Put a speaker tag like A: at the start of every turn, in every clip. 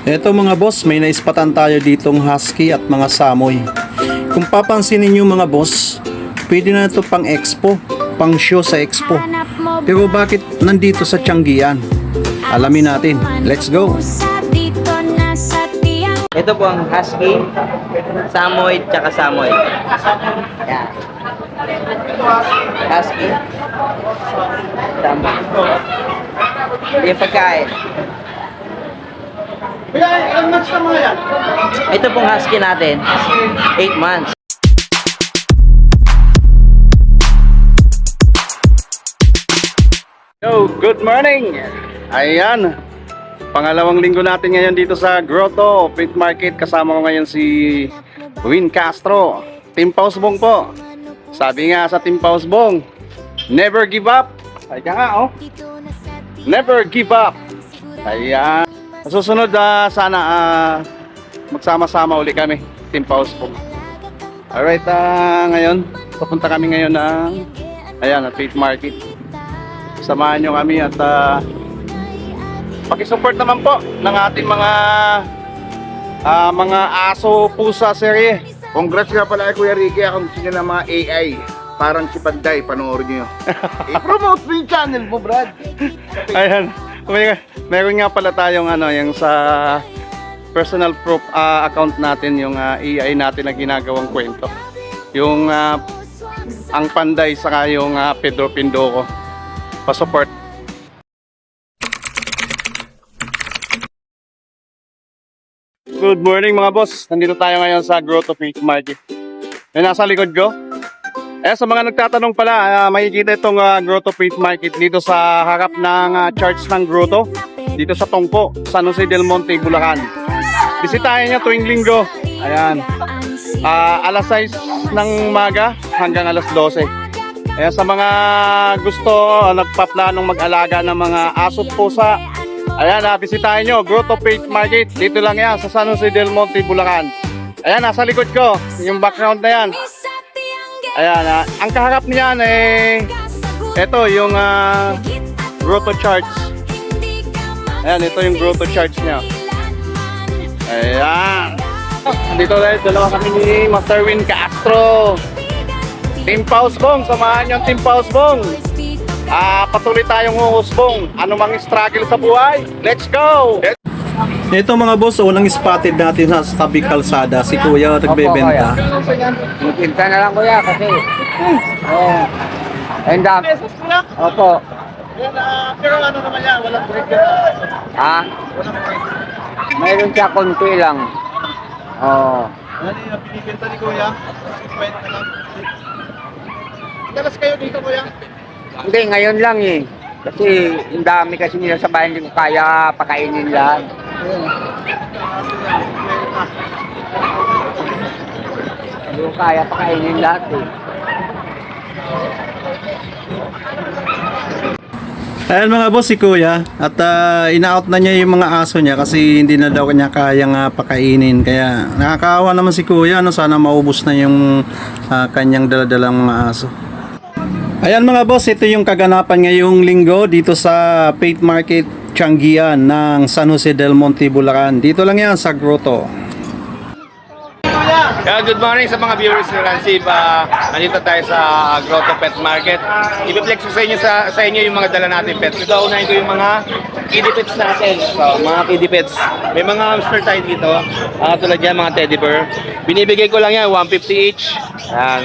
A: Eto mga boss, may naispatan tayo ditong husky at mga samoy. Kung papansinin nyo mga boss, pwede na ito pang expo, pang show sa expo. Pero bakit nandito sa Tianggian? Alamin natin. Let's go!
B: Ito po ang husky, samoy, tsaka samoy. Yan. Husky, samoy. Yung pagkain.
C: Ilang months na mga yan?
B: Ito pong husky natin, 8 months.
A: Yo, good morning! Ayan, pangalawang linggo natin ngayon dito sa Grotto Pet Market. Kasama ko ngayon si Win Castro, Team Pausbong po. Sabi nga sa Team Pausbong, never give up. Ay ka nga oh, never give up. Ayan, susunod sana magsama-sama uli kami, Team Pausbong. Alright, ngayon pupunta kami ngayon ng ayan, Pet Market. Samahan nyo kami at pakisupport naman po ng ating mga aso, pusa serye.
C: Congrats nga pala kay Kuya Ricky, akong gusto niya ng mga AI. Parang si Panday, panoorin niyo. I-promote mo yung channel mo, Brad.
A: Ayan, meron nga pala tayong yung sa personal proof account natin, yung AI natin na ginagawang kwento. Yung ang Panday saka yung Pedro Pindoco. Pa-support. Good morning mga boss. Nandito tayo ngayon sa Grotto Pet Market. May nasa likod ko. Sa mga nagtatanong pala, makikita itong Grotto Pet Market dito sa harap ng church ng Grotto. Dito sa Tongpo, San Jose del Monte, Bulacan. Bisitahin nyo tuwing linggo. Ayan. Alas 6 ng umaga hanggang alas 12. Ayan, sa mga gusto nagpaplanong mag-alaga ng mga aso at pusa, ayan, bisitahin nyo Grotto Pet Market. Dito lang yan sa San Jose del Monte, Bulacan. Ayan, nasa likod ko yung background na yan. Ayan, ang kaharap niyan ito yung Grotto Church. Ayan, ito yung Grotto Church niya. Ayan, dito dalawa kami ni Master Win Castro, Team Pausbong. Samahan yung Team Pausbong. Patuloy tayong huhusbong. Ano mang struggle sa buhay, let's go! Ito mga boss, unang spotted natin sa tabi kalsada. Si Kuya nagbebenta.
B: Magpinta na lang kuya kasi. And opo.
C: Pero ano naman yan, walang break yan.
B: Ha? Mayroon siya konti lang. Oo.
C: Ano yung pinibenta ni Kuya? Kwenta lang. Dalas kayo dito, Kuya?
B: Hindi, ngayon lang eh. Kasi yung dami kasi nila sa bahay, hindi ko kaya pakainin lahat. Hindi ko kaya pakainin lahat eh.
A: Ayan mga boss, si Kuya. At ina-out na niya yung mga aso niya kasi hindi na daw niya kayang pakainin. Kaya nakakaawa naman si Kuya. Sana maubos na yung kanyang daladalang mga aso. Ayan mga boss, ito yung kaganapan ngayong linggo dito sa Pet Market Tianggian ng San Jose del Monte, Bulacan. Dito lang yan sa Grotto.
D: Good morning sa mga viewers ni Ransib. Nandito tayo sa Grotto Pet Market. I-flex ko sa inyo yung mga dala natin pets. Ito, unahin ko yung mga kiddie pets natin. So, mga kiddie pets. May mga hamster tayo dito. Tulad yan, mga teddy bear. Binibigay ko lang yan, 150 each. Yan.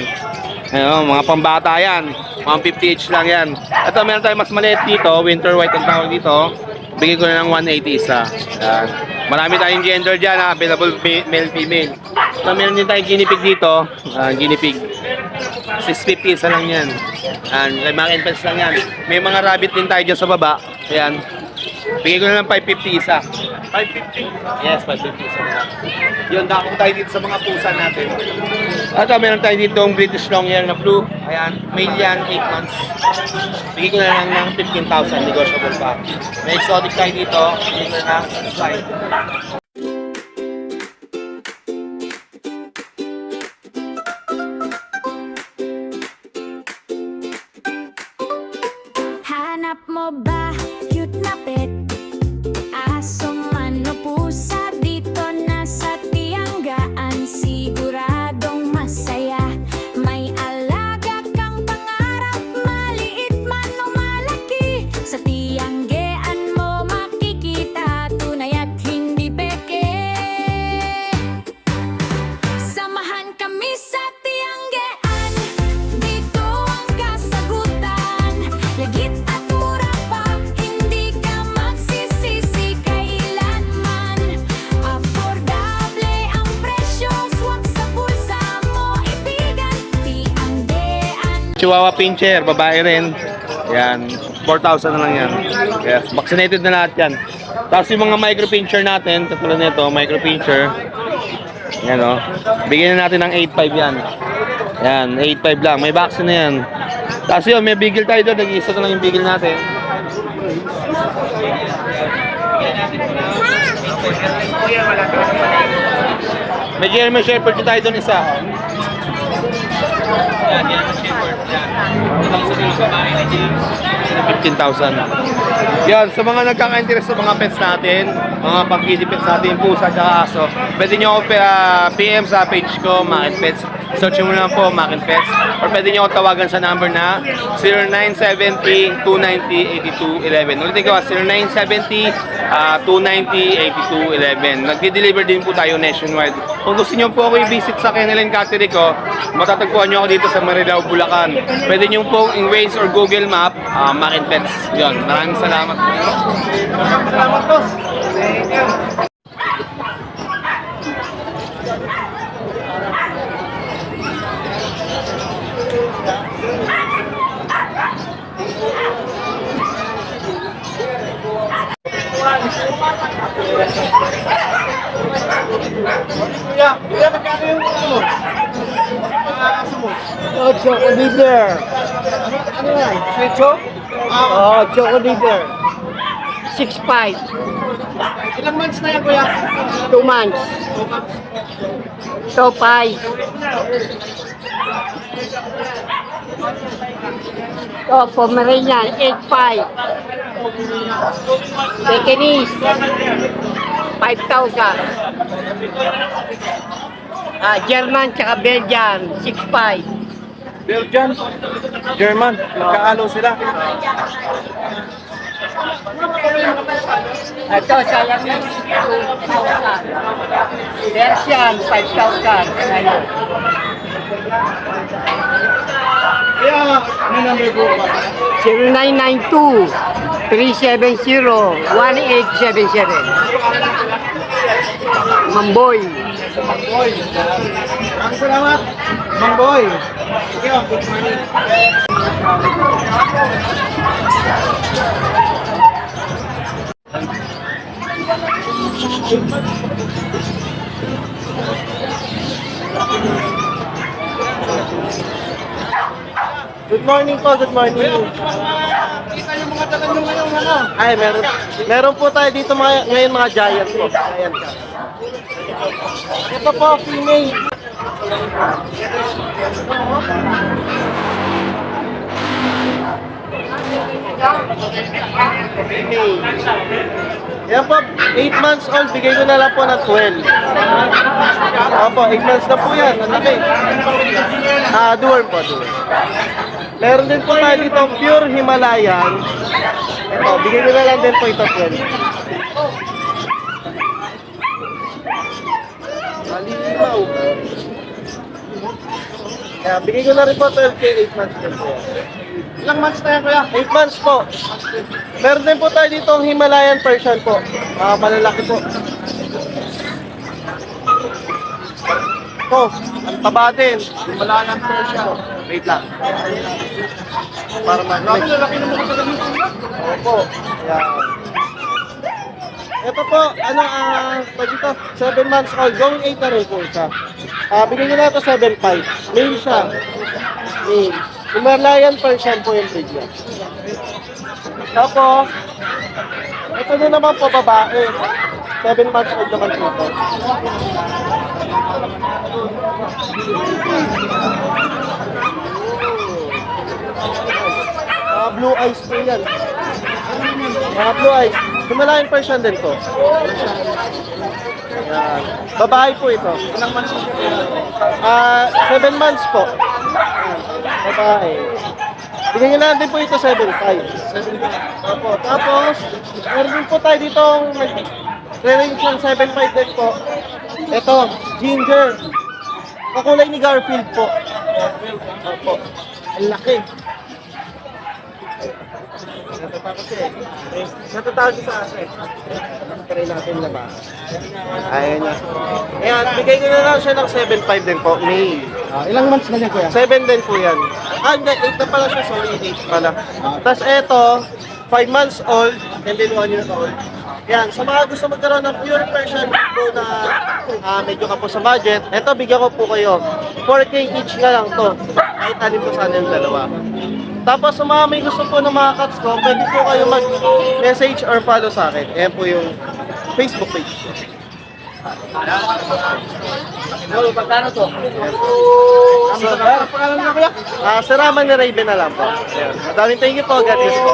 D: Ayun, mga pambata yan. 150 each lang yan. Ito, meron tayong mas maliit dito. Winter white ang tawag dito. Bigay ko na ng 180 isa. Yan. Marami tayong gender dyan, available male, female. So, meron din tayong guinea pig dito. Guinea pig. 650 isa lang yan. Yan. Mga infants lang yan. May mga rabbit din tayo dyan sa baba. Ayan. Bigay ko na lang 550 isa. 550? Yes, 550 isa na. Yun, nakakong tayo dito sa mga pusa natin. At meron tayo dito ang British Longhair na blue. Ayan, male yan, 8 months. Bigay ko na lang ng 15,000, negotiable pa. May exotic tayo dito. Bigay ko na ng 6,500.
E: Hanap mo ba cute na pet? Aso man o pusa?
D: Chihuahua Pinscher, babae rin. Yan, 4,000 na lang yan. Yes, vaccinated na lahat yan. Tapos yung mga micro pincher natin, katulad nito, micro pincher. Yan o. Bigyan na natin ng 8,500 yan. Yan, 8,500 lang. May vaccine na yan. Tapos yun, may bigil tayo doon. Nag-iisa na lang yung bigil natin. May German Shepherd tayo doon isa. Yan, German Shepherd. Yan. 15,000. Yan, sa mga nagkaka-interest sa mga pets natin, mga pag-kitty pets natin, pusa at aso, pwede nyo ako PM sa page ko, Makin Pets. Search mo lang po, Makin Pets. Or pwede nyo ako tawagan sa number na 0970-290-8211. Ulitin ko, 0970-290-8211. Nagdi-deliver din po tayo nationwide. Kung gusto nyo po ako i-visit sa Kennel Cattery ko, matatagpuan nyo ako dito sa Marilao, Bulacan. Pwede nyo po in Waze or Google Map, Makin Pets. Yun, maraming salamat.
C: Salamat, boss.
E: Choco Leader.
C: Ano yan? Switcho?
E: Oh, Choco Leader. 6'5".
C: Ilang months na yan, kuya?
E: 2 months. So, 5. So, Pomeranian, 8'5". Pekingese, 5,000. German tsaka Belgian, 6'5".
C: Belgian? German? Magkaano sila?
E: Ito, sayang yun, 2,000. Persian, 5,000. Ayun.
C: Kaya, ano number po ba?
E: 0992-370-1877. Mamboy.
C: Boy. Maraming salamat. Mang Boy. Sige, good morning.
F: Good morning po, good morning.
C: Kita yung mga talan yung ano.
F: Ay, meron po tayo dito ngayon mga giant po. Ayan. Ito po, female. Female. Yan po, 8 months old, bigay ko na lang po ng 12. Opo, 8 months na po yan, ang laki. Dorm po, dorm. Meron din po tayo dito pure Himalayan. Ito, bigay ko na lang din po ito 12. Malilimaw. Kaya, bigay ko na rin po 12K, 8 months din po.
C: Ilang months na yan, kuya?
F: 8 months po. Meron din po tayo dito Himalayan Persian po. Malalaki po. Ito, ang taba din.
C: Himalayan Persian.
F: Wait lang. Para
C: Grabe, lalaki ng mga talan yung kuya.
F: Opo. Yan. Ito po, pwede ito, 7 months old, going 8 na rin po siya. Bigyan nyo na ito 7.5. Male siya. Male. Himalayan Persian po yung breed niya. Tapos, ito na naman po babae. 7 months old naman po ito. Blue eyes po yan. Mga blue eyes. Himalayan Persian din po. Yan. Babae po ito.
C: Ilang months na siya?
F: 7 months po. Babae. Bigyan nyo lang din po ito 7.5. Opo. Tapos, meron din po tayo dito range ng 7.5 din po. Ito, ginger. Kakulay ni Garfield po. Opo. Ang laki. Natatawag sa akin. Try natin na ba? Ayan na. Ayan, bigay ko na lang siya ng 7.5 din po. May.
C: Ilang months na yan, kuya?
F: 7 din po yan. Hindi, 8 na pala siya. Sorry, 8 pala. Tapos ito, 5 months old, and then 1 year old. Yan, sa mga gusto magkaroon ng pure Persian po na medyo ka po sa budget, ito bigyan ko po kayo. 4K each na lang to. Kahit alin po sana yung dalawa. Tapos sa mga may gusto po ng mga cats ko, pwede po kayo mag-message or follow sa akin. Ayan po yung Facebook page.
E: Pagkano to?
F: Sa Raman ni Raven na lang po. Ayan. Madaming thank you po. God bless po.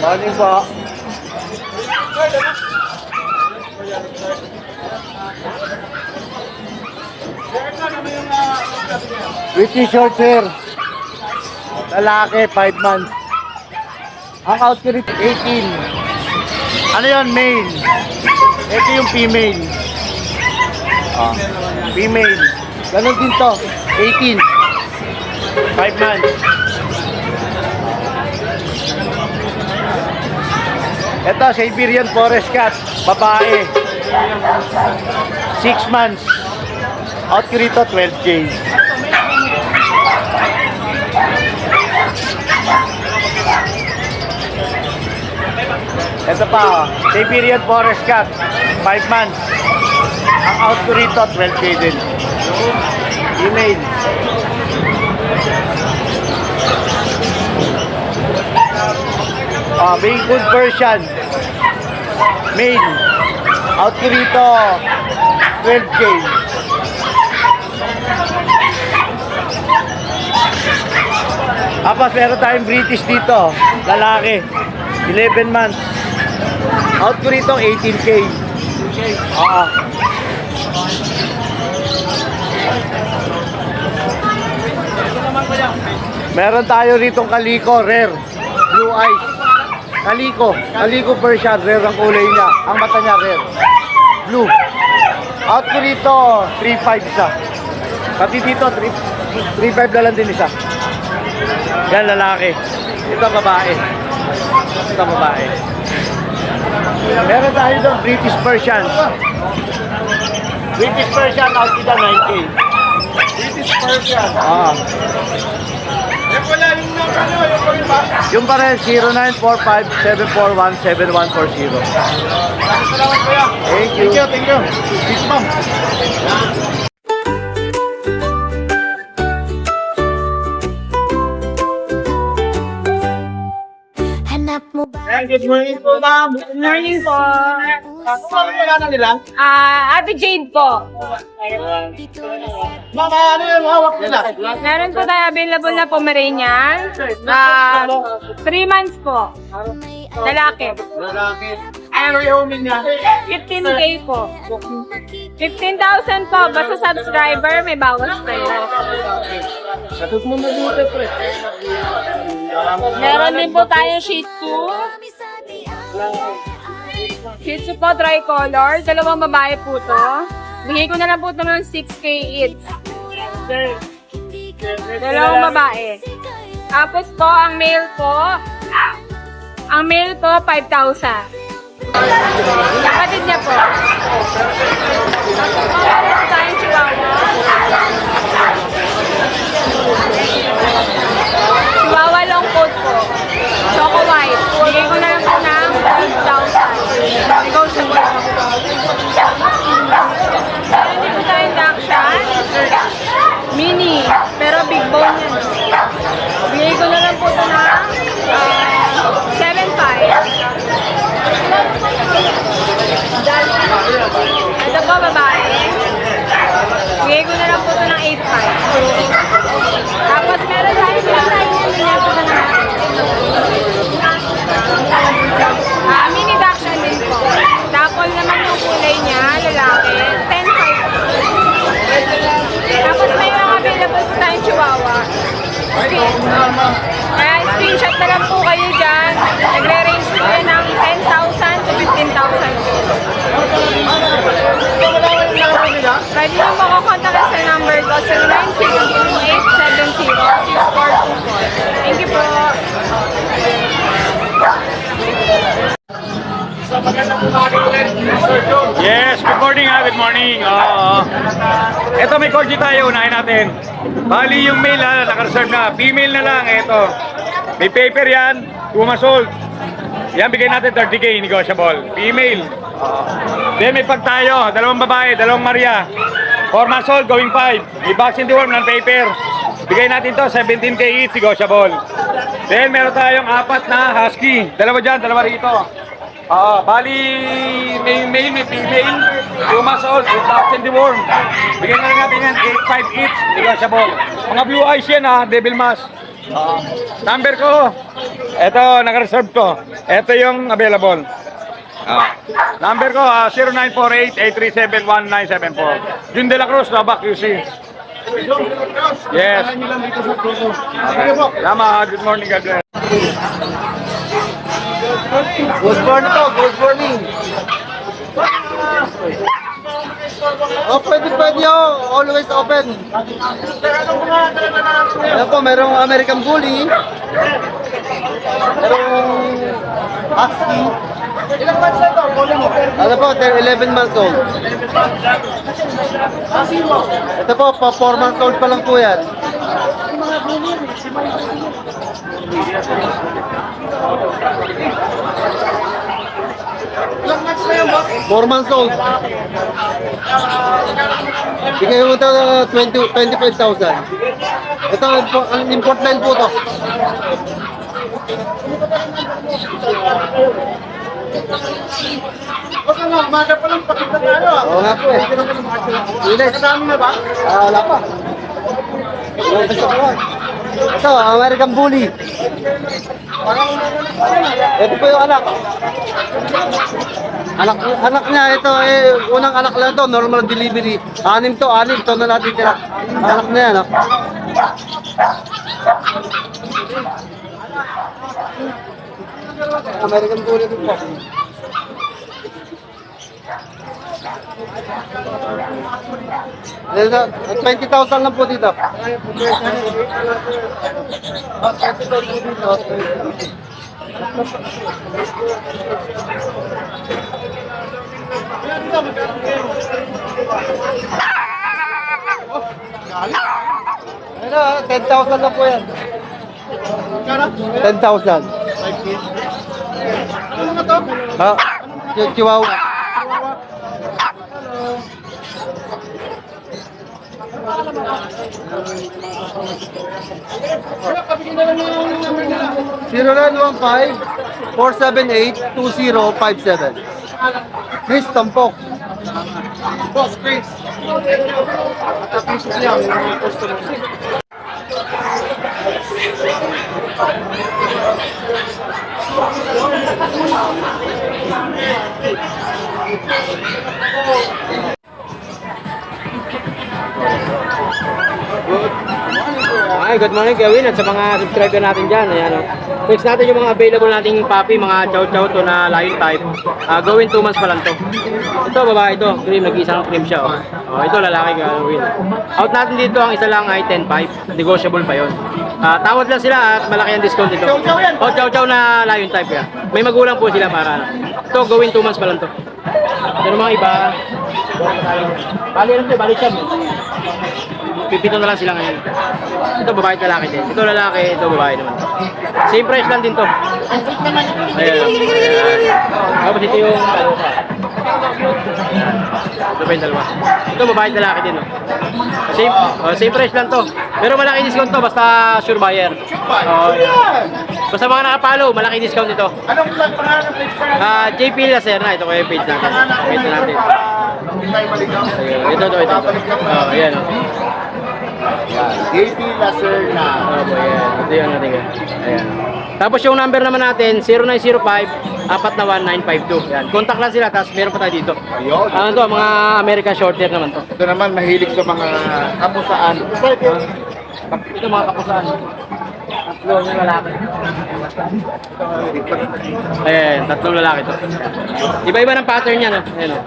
C: Morning po. British short hair. Lalaki, 5 months. Ang outfit, 18. Ano yun, male? Ito yung female. Female. Ganon din to, 18. 5 months. Ito, Siberian Forest Cat, babae. 6 months. Out ko rito, 12K. Ito pa, Siberian Forest Cat, 5 months. Ang out ko rito, 12K din. Email. Bigfoot version. Male. Out ko rito, 12K. Tapos meron tayong British dito, lalaki, 11 months. Out ko rito, 18K. Meron tayo rito kaliko, rare, blue eyes. Kaliko Persian, rare ang kulay niya. Ang mata niya rare. Blue. Out ko rito, 3.5 isa. Pati dito, 3.5 na lang din isa. Yan, lalaki. Ito, babae. Ito, babae. Meron tayo doon, British Persian. British Persian, out kita 9K. British Persian. Yung pa rin, 0945-741-7140. Thank you. Thank you. Peace, ma'am.
G: Hanap mo ba?
F: Good morning po, ma'am.
H: Good morning po.
F: Ano yung nila?
H: Ate Jade po.
F: Ma'am, ano yung hawak nila?
H: Meron po tayo available na Pomeranian. 3 months po. Lalaki.
F: Ano yung humin niya?
H: 15K po. 15,000 po. Basta subscriber, may bawas kayo.
F: Sagot mo mabuti, pre.
H: Meron din po tayong Shih Tzu. Shih Tzu po, tricolor. 2 babae po to. Bigay ko na lang po ito ng 6K each. 2 babae. Tapos po, ang male po, 5,000. Kapatid niya po. Meron tayong Chihuahua. Chihuahua long coat po. Choco white. Bigay ko na lang po ng 12,000. Negotiable po. Meron din po tayong Dachshund. Mini. Pero big bone yan. Bigay ko na lang po ito ng 7,500. Ito po, babae. Bigay ko na lang po ito ng 8,500. Tapos meron tayo bigyan po na natin. Mini Dachshund din po. Dapol naman yung kulay niya, lalaki. 10,500. Tapos mayroon available po tayong Chihuahua. Screenshot na lang po kayo dyan. Nagre-range po yan ng 10,000 to 15,000. Pwede nyo makakontakin sa number ko 0962-870-6444.
I: training. Oo. Ito may corgi tayo, unahin natin. Bali yung male naka-reserve na. Female na lang, ito. May paper yan, 2 months old. Yan, bigay natin 30K, negotiable. Female. Then may pag tayo, 2 babae, 2 Maria. 4 months old, going 5. May vaccine deworm, non-paper. Bigay natin to, 17K each, negotiable. Then meron tayong 4 na husky. 2 dyan, 2 rito. Bali, may male, may female, 2 months old, 8,000 deworm. Bigyan na lang natin yan, 8,500 each, negotiable. Mga blue eyes yan ha, devil mask. Number ko, eto, naka-reserve ko. Eto yung available. Number ko, 0948-837-1974. Jun De La Cruz, Labac, QC. Yes. Salamat, good morning, God bless.
C: Good morning to, good morning. Oh, pwede oh. Always open. Ayan po, merong American Bully. Merong Husky. Ilang months na ito? Ano po, 11 months old. Ito po, 4 months old pa lang po yan. Ilang months na yan, boss? 4 months old. Bigay mo ito 25,000. Ito, ang import line po ito. Baka nga, umaga pa lang pakita tayo. Oo nga po eh. Kasama na ba? Wala pa. Ito, American Bully. Ito po yung anak. Anak niya, ito unang anak lang ito, normal delivery. 6 to na natin tira. Anak niya, no? American Bully din po. Dito, 20,000 lang po dito. Ano, 10,000 lang po yan. 10,000. Ano nga to? Chihuahua. Zero 0915-478-2057. Chris Tampok. Boss Chris.
E: Ay, good morning Kevin at sa mga subscriber natin dyan. Ayan, fix natin yung mga available nating puppy, mga chow-chow to na lion type. Gawin 2 months pa lang to. Ito, babae ito. Cream, nag-isang cream siya. Ito, lalaki gawin. Out natin dito, ang isa lang ay 10.5. Negotiable pa yon. Tawad lang sila at malaki ang discount dito. Chow-chow na lion type yan. May magulang po sila para. Ito, gawin 2 months pa lang to. Pero mga iba, bali lang ito, bali siya. Pipito na lang sila ngayon. Ito babae at lalaki din. Ito lalaki, ito babae naman. Same price lang din to. Ayan. Tapos ito yung ito pa yung dalawa. Ito babae at lalaki din. Same price lang to. Pero malaki discount to basta sure buyer. Basta mga nakapalo, malaki discount ito.
C: Anong pangalan ng page pa?
E: JP Lacer na. Ito ko yung page natin. Page natin. Ito. Ayan.
C: JP Lacerna.
E: Ito yun natin. Ayan. Tapos yung number naman natin, 0905-491-952. Yan. Contact lang sila, tapos meron pa tayo dito.
C: Ayun.
E: Ano to, mga American Shorthair naman to.
C: Ito naman mahilig sa mga kapusaan.
E: Ito mga kapusaan. tatlo yung lalaki. Ayan, tatlong lalaki to. Iba-iba ng pattern niya, no? Ayan, no?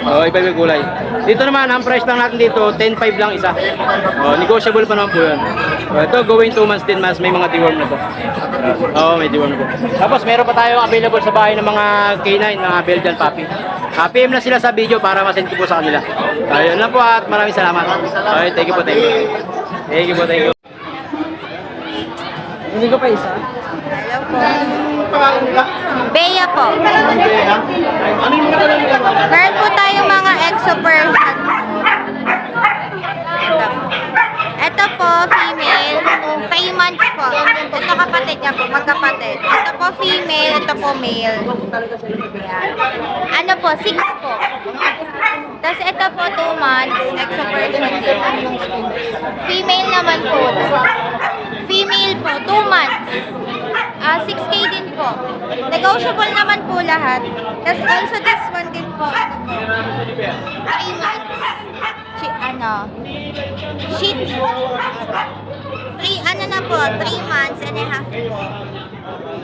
E: Oh, iba-iba yung kulay. Dito naman, ang price lang natin dito, 10.5 lang isa. Oh, negotiable pa naman po yun. Oh, ito, going 2 months, 10 months, may mga deworm na po. Oo, may deworm na po. Tapos, meron pa tayong available sa bahay ng mga K9, mga Belgian puppy. PM na sila sa video para masend ko po sa kanila. Ayun lang po at maraming salamat. Okay, thank you po, thank you. Thank you po, thank you. Hindi ko pa isa.
H: Hello po. Bea po. Meron po tayong mga exo Persian. Ito po, female. 3 months po. Ito kapatid niya po, magkapatid. Ito po female, ito po male. Ayan. Ano po, 6 po. Tapos ito po 2 months, exo Persian din. Female naman po. Female po, 2 months. 6K din po. Negotiable naman po lahat. Tapos also this one din po. Ito po. 3 months. Shih Tzu. 3 months and a half po.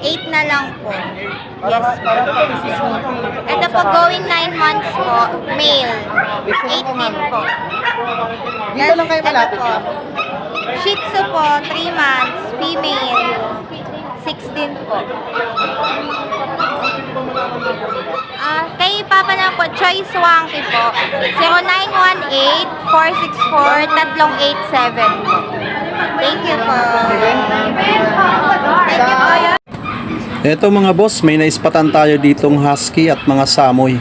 H: 8 na lang po. Yes po. Ito po going 9 months po. Male. 8 din po.
F: Dito lang kayo malapit
H: po. Shih Tzu po, 3 months. Female. 6 din po. Kay Papa na po, Choice Wangki po. 0918-464-387 po. Thank you po. Thank you po.
J: Eto mga boss, may naispatan tayo ditong husky at mga samoy.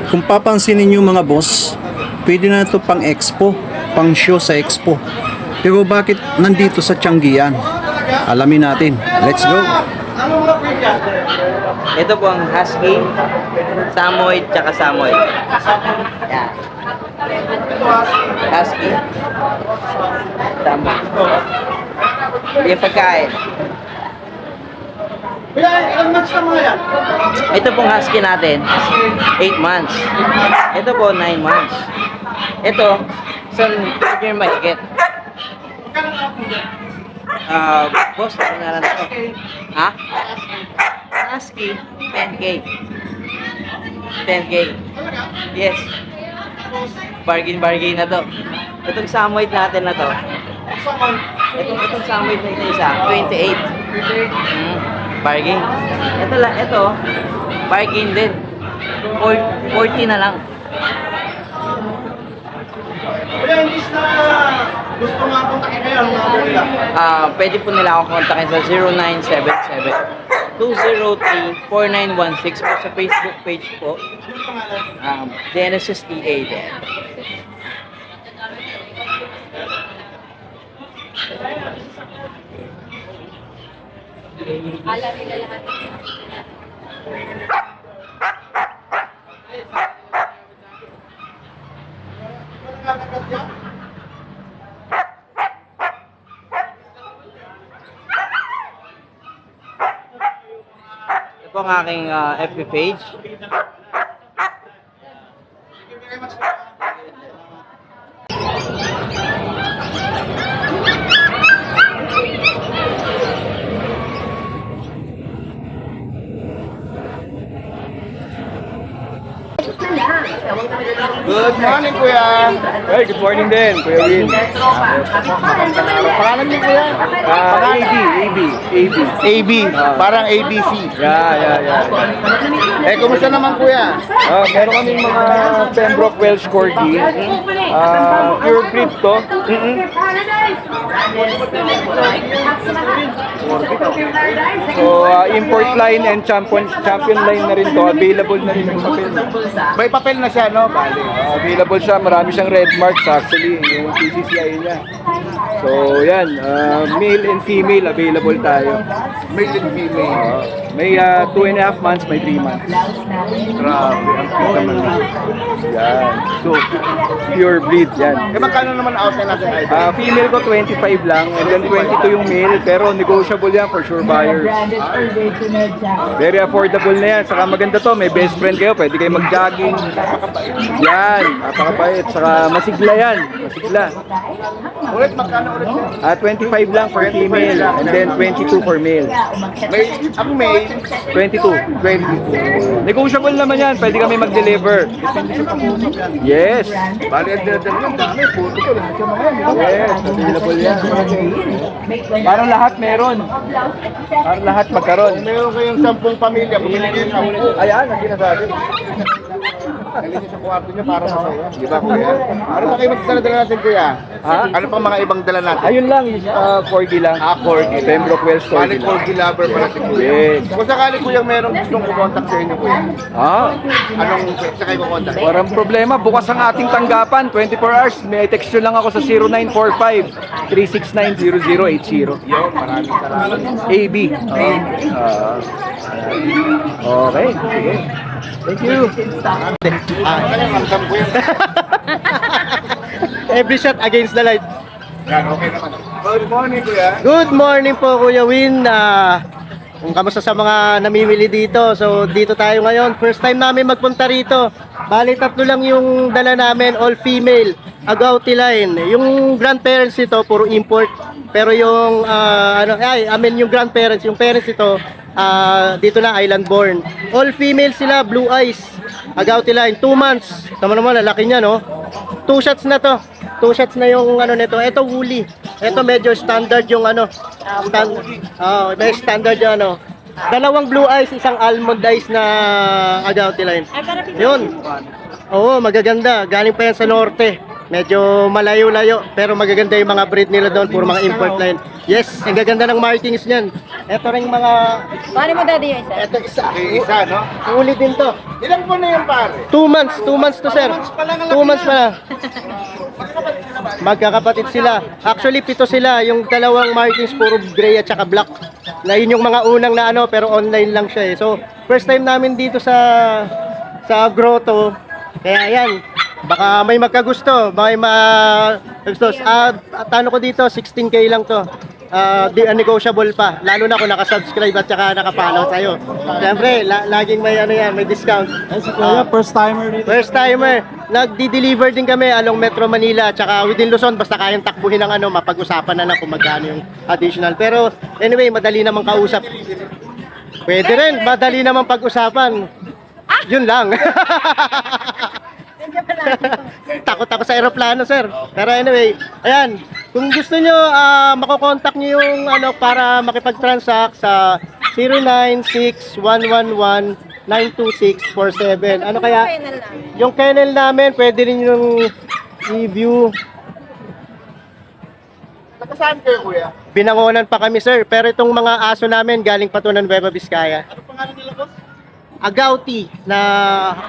J: Kung papansinin niyo mga boss, pwede na ito pang expo, pang show sa expo. Pero bakit nandito sa Tianggian? Alamin natin. Let's go!
B: Ito po ang husky, samoy, tsaka samoy. Yan. Husky, samoy. Yung pagkain.
F: Ilang months na mga yan?
B: Ito pong husky natin, 8 months. Ito po, 9 months. Ito, isang year mahigit. Boss, ano na lang ito? Ha? Husky, 10K. 10K. Yes. Bargain na to. Itong samoyed natin na to. Itong samoyed na ito isa, 28. Bargain. Ito, bargain din. 40 na lang.
F: Kaya hindi na gusto nga kontakin kayo, ang number nila.
B: Pwede po nila akong kontakin sa 0977-203-4916 po sa Facebook page po. Genesis EA din. Ito po ang aking FB page.
C: Good morning, Kuya.
I: Hey, good morning din, Kuya Win.
C: Pangalan niyo, Kuya? AB. Parang ABC.
I: Yeah.
C: Kumusta naman, Kuya?
I: Meron kaming mga Pembroke Welsh Corgi. Pure breed to. So, import line and champion line na rin to. Available na rin yung papel.
C: May papel na siya, no? Bali.
I: Available siya. Marami siyang red marks actually. Yung PCCI niya. So, yan. Male and female available tayo.
C: Male and female.
I: May 2.5 months, may 3 months. Grabe, ang cute naman. Yan. So, pure breed yan.
C: Magkano naman out na natin idol?
I: Female ko 25 lang, and then 22 yung male, pero negotiable yan for sure buyers. Very affordable na yan. Saka maganda to, may best friend kayo, pwede kayo mag-jogging. Yan, napakabait. Saka masigla yan, masigla.
C: Ulit, magkano ulit yan?
I: 25 lang for female, and then 22 for male.
C: Ang May,
I: 22. Negotiable naman yan, pwede kami mag-deliver. Yes.
C: bali ang dinadala ng dami, puto ko, lahat yung mga yan.
I: Yes, available yan. Parang lahat meron. Parang lahat magkaroon.
C: Kung meron kayong 10 pamilya, bumili kayo ng 10.
I: Ayan, ang sinasabi.
C: Dali niyo sa kwarto niyo para sa saya. Di ba, kuya? Ano pa kayo magdala natin, kuya?
I: Ha?
C: Ano pa mga ibang dala natin?
I: Ayun lang, corgi lang.
C: Corgi.
I: Pembroke Wells
C: Bali,
I: corgi lang.
C: corgi lover pala si kuya.
I: Yes.
C: Kung sakali kuya merong gustong kukontak sa inyo, kuya, anong sa kayo kukontak?
I: Walang problema, bukas ang ating tanggapan, 24 hours. May text nyo lang ako sa 0945-369-0080.
C: Yo, maraming salamat.
I: AB. Okay, sige. Thank you.
C: Ramdam ko yan.
F: Every shot against the light.
C: Yan, okay naman. Good morning, kuya.
F: Good morning po, Kuya Win. Kung kamusta sa mga namimili dito. So, dito tayo ngayon. First time namin magpunta rito. Bali, 3 lang yung dala namin, all female. Agouti line. Yung grandparents ito, puro import. Pero yung, yung grandparents, yung parents ito, dito na, island born. All female sila, blue eyes. Agouti line, 2 months. Tama naman, lalaki niya, no? 2 shots na to. 2 shots na yung ano nito. Ito woolly. Ito medyo standard yung ano. May standard yung ano. 2 blue eyes, isang almond eyes na agouti line. Yun. Oo, magaganda. Galing pa yan sa norte. Medyo malayo-layo, pero magaganda yung mga breed nila doon, puro mga import line. Yes, ang gaganda ng markings niyan. Ito rin mga...
H: Paano mo daddy yung isa?
F: Ito isa.
C: Isa, no?
F: Ulit din to.
C: Ilang po na yung pare?
F: 2 months to sir. 2 months pa lang. Magkakapatid sila. Actually, 7 sila. Yung 2 markings, puro gray at saka black. Na yun yung mga unang na ano, pero online lang siya eh. So, first time namin dito sa grotto. Kaya yan, baka may magkagusto, may gusto. Tano ko dito, 16K lang to. Negotiable pa. Lalo na kung nakasubscribe at saka nakapollow sa'yo. Siyempre, laging may ano yan, may discount.
J: First timer dito.
F: First timer. Nagdi-deliver din kami along Metro Manila at saka within Luzon, basta kayang takbuhin ng ano, mapag-usapan na lang kung magkano yung additional. Pero anyway, madali namang kausap. Pwede rin, madali namang pag-usapan. Yun lang. Takot ako sa aeroplano, sir. Pero anyway, ayan. Kung gusto nyo, makokontak nyo yung ano, para makipag-transact sa 096-111-92647. Ano kaya? Yung kennel namin, pwede rin yung i-view.
C: Nakasaan kayo, kuya?
F: Binangonan pa kami, sir. Pero itong mga aso namin, galing pa to ng Nueva Vizcaya.
C: Ano pangalan nila, boss?
F: Agouti na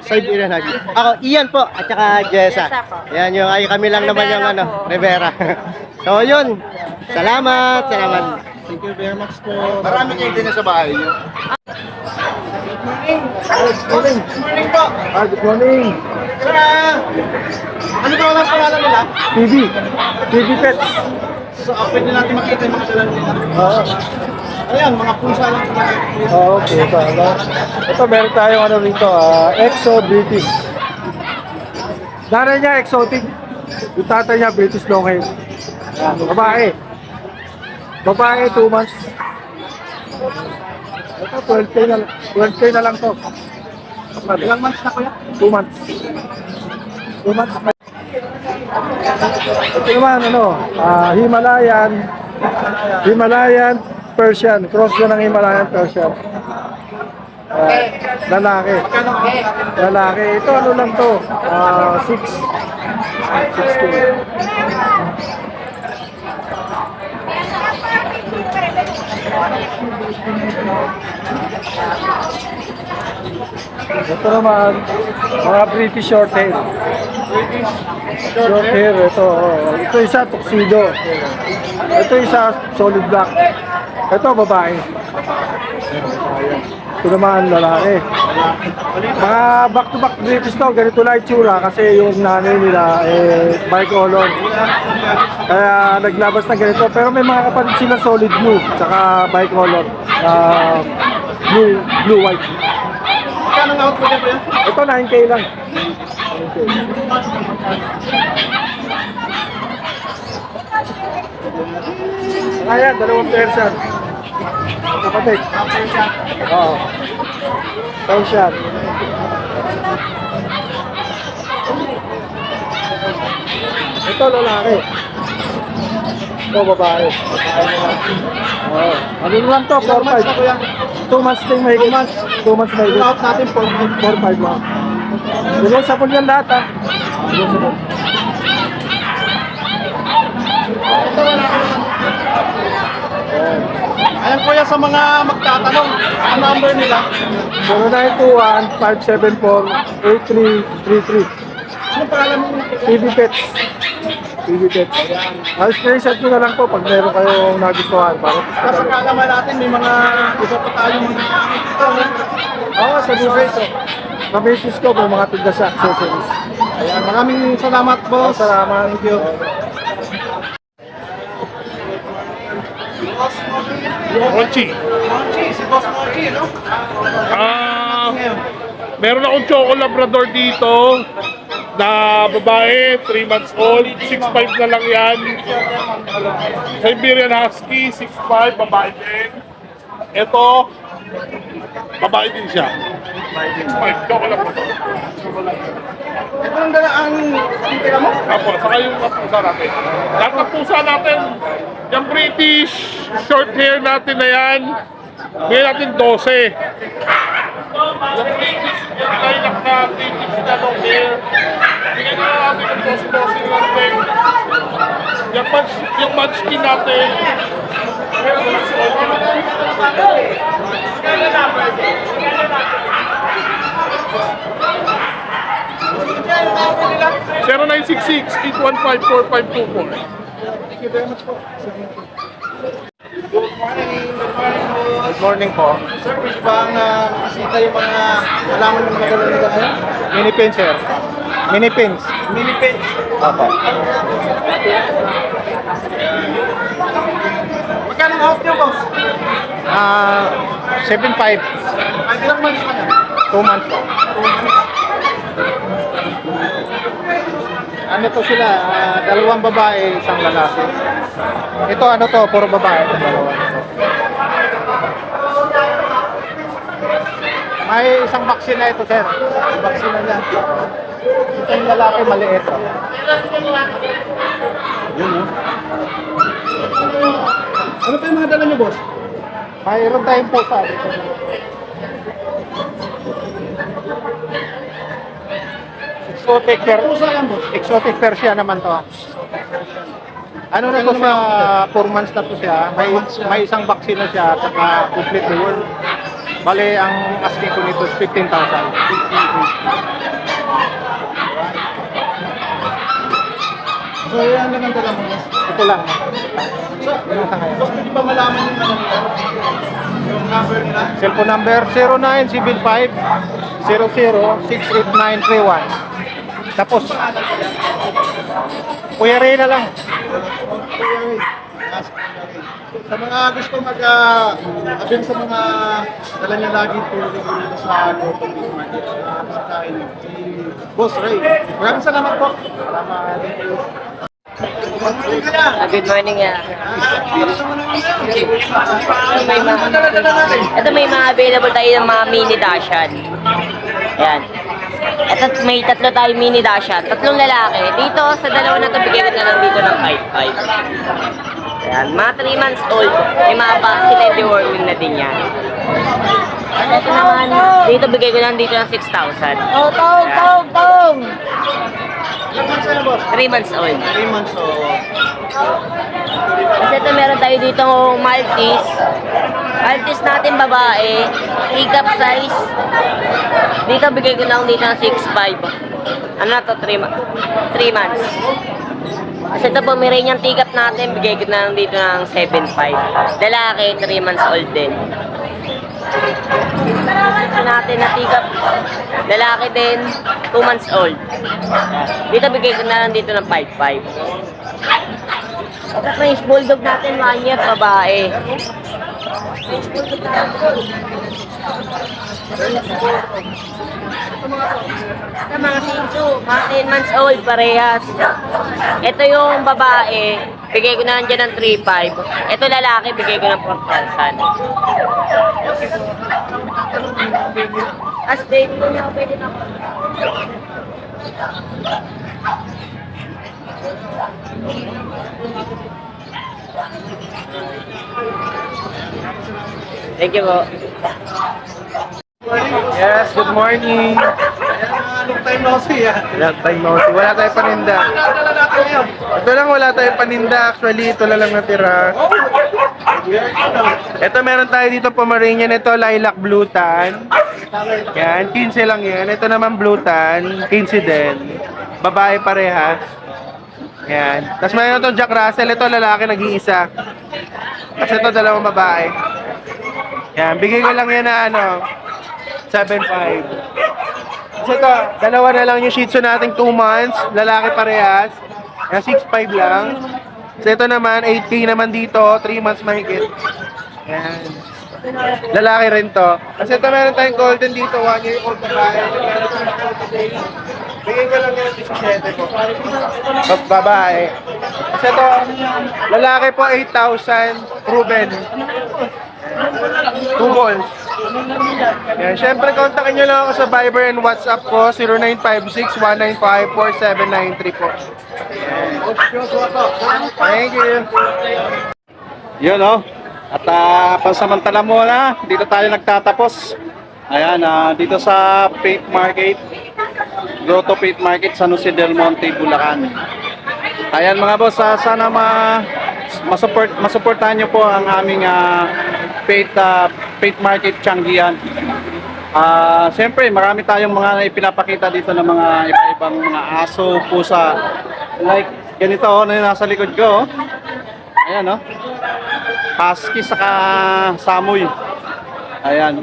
F: Siberian Husky. Ako, Ian po, at saka Jessa.
H: Jessa po.
F: Yan yung, kami lang naman yung ano,
H: po.
F: Rivera. So, yun. Salamat.
C: Thank you very much po. Marami kayo din na sa bahay niyo. Good morning po.
F: Good morning.
C: Sir, ano ba ang pangalan nila?
F: TV Pets.
C: So, pwede natin makita yung mga dala nila.
F: Oo.
C: Ayan, mga pusa lang sa mga.
F: Okay, ito meron tayong ano rito, Exo British.
I: Nanay niya, exotic. Yung tatay niya, British Longhair. Babae. Babae, 2 months. Ito, 12K na lang to.
C: Ilang months na kuya?
I: 2 months. 2 months. Ito naman, Himalayan Persian. Cross yun ng Himalayan Persian. Lalaki. Lalaki. Ito, ano lang to? 6K. Ito naman, mga British short hair. Short hair, ito. Ito isa, tuxedo. Ito isa, solid black. Ito, babae.
F: Ito naman lalaki. Mga back-to-back British to, ganito lang itsura kasi yung nanay nila bicolor. Kaya naglabas na ganito. Pero may mga kapatid sila solid blue, tsaka bicolor. Blue white.
C: Kano nga po dito?
F: Ito 9K lang. Ayan, dalawang Persian. Kapatid. Oo. Persian. Ito lalaki. Ito babae. Oo. Ano lang to? 4-5. 2 months din may 2 months. 2 months may out natin 4-5 lang. Yung sa yan lahat ha.
C: Ayan kuya sa mga magtatanong, ang number nila.
F: 0921-574-8333.
C: Ano pangalan mo?
F: PB Pets. PB Pets. Screenshot nyo na lang po pag meron kayong nagustuhan.
C: Kasi kalaman natin may mga iba pa tayong
F: Oo, sa business. Sa business ko, may mga tinda sa accessories.
C: Ayan, maraming salamat boss.
F: Salamat.
C: Thank you.
I: Monchi.
C: Si Boss Mochi, no?
I: Meron akong Choco Labrador dito na babae, 3 months old, 6'5 na lang yan. Siberian Husky, 6'5, babae din. Ito, babae din siya. 6'5, Choco Labrador.
C: Ito ang ang tira mo?
I: Apo, saka yung pusa natin. Lahat ng pusa natin, yung British, short hair natin na yan, may natin 12. Yung British, yung lilac na British na long hair, bigyan na natin yung 12 natin. Yung munchkin natin, meron na si Olga. 0966-815-4524.
C: Thank you very much po.
F: Good morning po.
C: Sir, pwede ba ang nakasita yung mga alaman ng mga dala nila ngayon?
F: Mini pin, sir. Mini pins.
C: Mini page.
F: Opo.
C: Magkano ang out niyo, boss?
F: 7.5.
C: Ilang months pa na?
F: 2 months po. Ano to sila? Dalawang babae, isang lalaki. Ito ano to? Puro babae. Dalawa. May isang vaccine na ito, sir. Vaccine na niya. Itong lalaki maliit. Yun, no?
C: Ano pa yung mga dala niyo, boss?
F: Mayroon tayong pusa dito. Exotic Persia naman to. Ano na to sa 4 months na to siya. May isang vaccine na siya at saka complete the world. Bale, ang asking ko nito is 15,000.
C: So, yan lang ang dala mo, boss.
F: Ito lang.
C: So,
F: Ano sa ngayon?
C: boss, pwede ba malaman yung ano nila? Yung number nila?
F: Cellphone number 0975-00-68931. Tapos, Kuya Ray na lang.
C: Sa mga gusto mag-abin sa mga dala niya lagi tulong dito sa Global Fish Market, bisitahin niyo si Boss Ray. Maraming salamat po. Salamat.
B: Good morning ya. Ito may mga available tayo ng mga mini Dashan. Ayan. Ito may tatlo tayo mini Dashan. Tatlong lalaki. Dito sa dalawa na to bigyan na lang dito ng 5-5. Ayan. Mga 3 months old. May mga vaccine and deworming na din yan. Ito naman, dito bigay ko lang dito ng 6,000.
C: Oh, taong!
B: 3 months old.
C: 3 months old.
B: Kasi ito meron tayo dito Maltese. Maltese natin babae. Teacup size. Dito bigay ko lang dito ng 6'5". Ano na to? 3 months. Kasi ito po, may yung teacup natin. Bigay ko na lang dito ng 7'5". Lalaki, 3 months old din. Ito natin na tikap. Lalaki din, 2 months old. Dito bigay ko na lang dito ng 5-5. Ito French Bulldog natin, 1 year, babae. Ito mga Shih mga 10 months old, parehas. Ito yung babae, bigay ko na lang dyan ng 3-5. Ito lalaki, bigay ko ng 4,000. As baby ko niya, pwede na. Thank you po.
F: Yes, good morning.
C: Long time no see, ah.
F: Long time no see. Wala tayong paninda. Ito lang, wala tayong paninda. Actually, ito lang natira. Ito, meron tayo dito Pomeranian. Ito, lilac blue tan. Yan, 15 lang yan. Ito naman blue tan, 15 din. Babae parehas. Yan. Tapos mayroon itong Jack Russell. Ito, lalaki nag-iisa. Tapos ito, dalawang babae. Yan, bigay ko lang yan na 7.5. So ito, dalawa na lang yung Shih Tzu nating 2 months, lalaki parehas. Yan, 6.5 lang. So ito naman, 8K naman dito, 3 months mahigit. Yan. Lalaki rin to. Kasi ito meron tayong golden dito, 1 year old babae. Bigay ko lang yan 17 po. Babae. Kasi ito, lalaki po 8,000, proven. 2 balls. Yan, syempre kontakin nyo lang ako sa Viber and WhatsApp ko 0956-195-4793 po. Thank you.
A: Yun oh. At pansamantala muna, dito tayo nagtatapos. Ayan, dito sa Faith Market, Grotto Faith Market, San Jose del Monte, Bulacan. Ayan mga boss, sana masuportahan nyo po ang aming Faith Market Changian. Siyempre, marami tayong mga ipinapakita dito ng mga iba-ibang mga aso, pusa. Like, ganito na nasa likod ko. Ayan husky saka samoy. Ayan.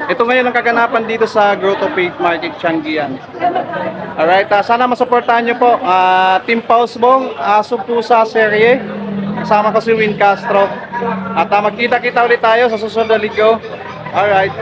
A: Ito ngayon ang kaganapan dito sa Grotto Faith Market Changian. Alright, sana masuportahan nyo po. Team Pausbong, aso pusa serye. Kasama ko si Win Castro. At magkita-kita ulit tayo sa susunod na linggo. Alright.